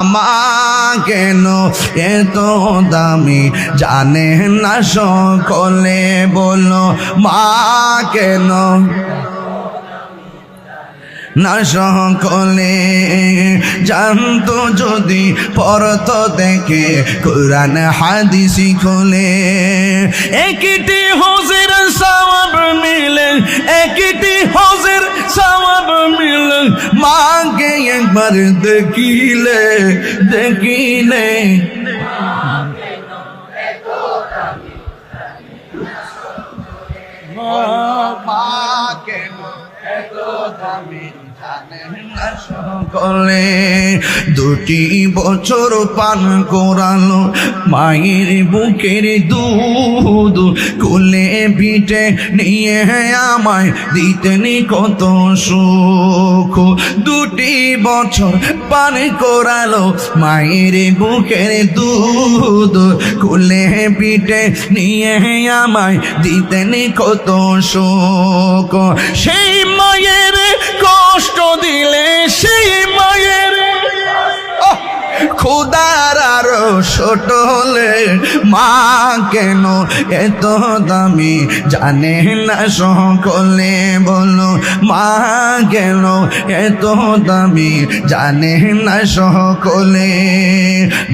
মা কেন এত দামি জানে না সকলে, বলো মা কেন না সকলে জানতো যদি পড়তো দেখে কুরআন হাদিস খুলে। একটি হজের সওয়াব মিলে, একটি হজের সওয়াব মিলে, মাকে একবার দেখিলে দেখিলে। মা কেন এত দামি সকলে, দুটি বছর পান করালো মায়ের বুকের দুধ, কোলে পিঠে নিয়ে আমায় দিতেন কত সুখ। দুটি বছর পান করালো মায়ের বুকের দুধ, কোলে পিঠে নিয়ে আমায় দিতেন কত সুখ। সেই মায়ের কষ্ট দিলে, সেই মায়ের খুদার আরো ছোট হলে, মা কেন এত দামি জানে না সকলে, বলো মা কেন এত দামি জানে না সকলে।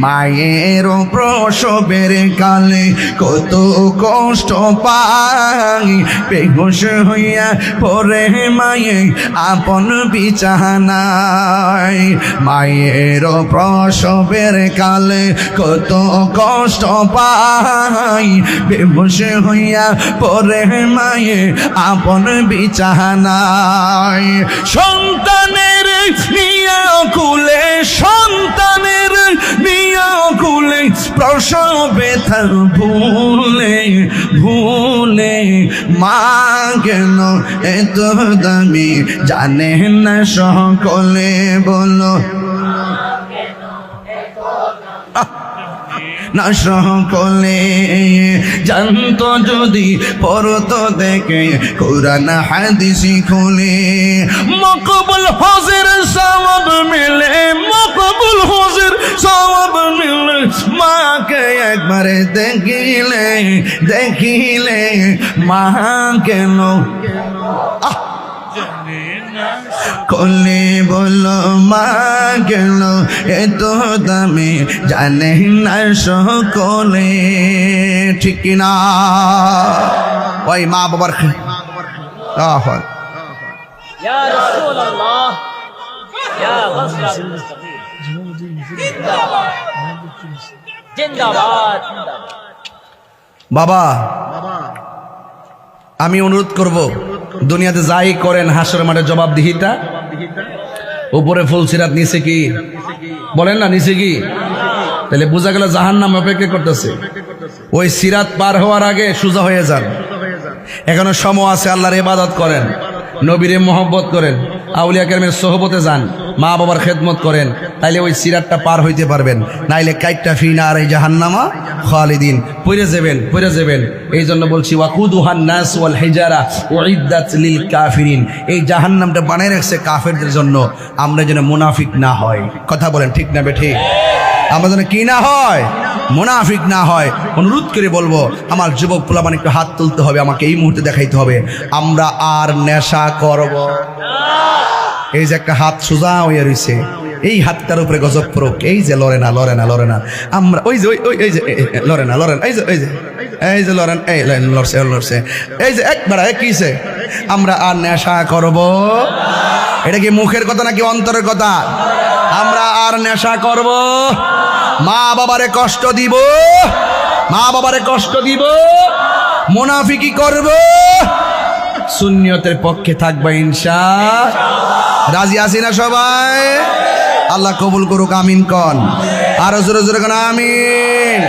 মায়ের প্রসবের কালে কত কষ্ট পাই, বেহুশ হইয়া পরে মায়ে আপন বিছানায়। মায়ের প্রসবের কালে কত কষ্ট পাই, বেহুশ হইয়া পরে মায়ে আপন বিছানায়। সন্তানের নিয়া কুলে, সন্তানের নিয়া কুলে, প্রসব ব্যথা ভুলে ভুলে, মা কেন এত দামি জানে না সকলে, বলো না সকলে জানতো যদি পড়তো দেখে কুরআন হাদিস খুলে। মকবুল হজের সওয়াব মিলে, মকবুল হজের সওয়াব মিলে, মাকে একবার দেখিলে দেখিলে। মা কেন কলে, বলো মা কেন এত দামি জানে না সকলে, ঠিক না? ওই মা বাবার ইয়া রাসূলুল্লাহ, ইয়া গাসসাল জিন্দাবাদ। বাবা, আমি অনুরোধ করব, দুনিয়াতে যাই করেন হাসর মাঠে জবাবদিহিতা। উপরে ফুলসিরাত, নিচে কি বলেন না, নিচে কি? তাহলে বোঝা গেল জাহান্নাম অপেক্ষা করতেছে। ওই সিরাত পার হওয়ার আগে সোজা হয়ে যান, এখনো সময় আছে। আল্লাহর ইবাদত করেন, নবীরে মহব্বত করেন, আউলিয়া কেরামের সোহবতে যান, মা বাবার খেদমত করেন, তাইলে ওই সিরাতটা পার হইতে পারবেন। নাইলে কাইটটা ফি নার জাহান্নামা খালিদিন, পড়ে যাবেন পড়ে যাবেন। এই জন্য বলছি ওয়াকুদুহান নাস ওয়াল হিজারা উইদ্দাত লিল কাফিরিন, এই জাহান্নামটা বানায় রাখছে কাফেরদের জন্য, আমরা যেন মুনাফিক না হয়। কথা বলেন ঠিক না বেঠিক? আমরা যেন কি না হয়, মুনাফিক না হয়। অনুরোধ করে বলবো, আমার যুবক পোলাপান একটু হাত তুলতে হবে, আমাকে এই মুহূর্তে দেখাইতে হবে। আমরা আর নেশা করব? এই যে একটা হাত সোজা হয়ে রয়েছে, এই হাতটার উপরে গজব পড়ুক। এই যে লড়ে না লড়ে না লড়ে না, আমরা ওই যে ওই এই যে লড়ে না লড়েন, এই যে এই যে এই যে লড়েন, এই লড়ছে লড়ছে, এই যে একবার কিছে। আমরা আর নেশা করব? এটা কি মুখের কথা নাকি অন্তরের কথা? আমরা আর নেশা করব? মা বাবারে কষ্ট দিব? মা বাবারে কষ্ট দিব? মুনাফিকি করব? সুন্নিয়তের পক্ষে থাকবে ইনশাআল্লাহ। রাজি আছি না সবাই? আল্লাহ কবুল করুক, আমিন কন। আরো জোরে জোরে কোন আমিন।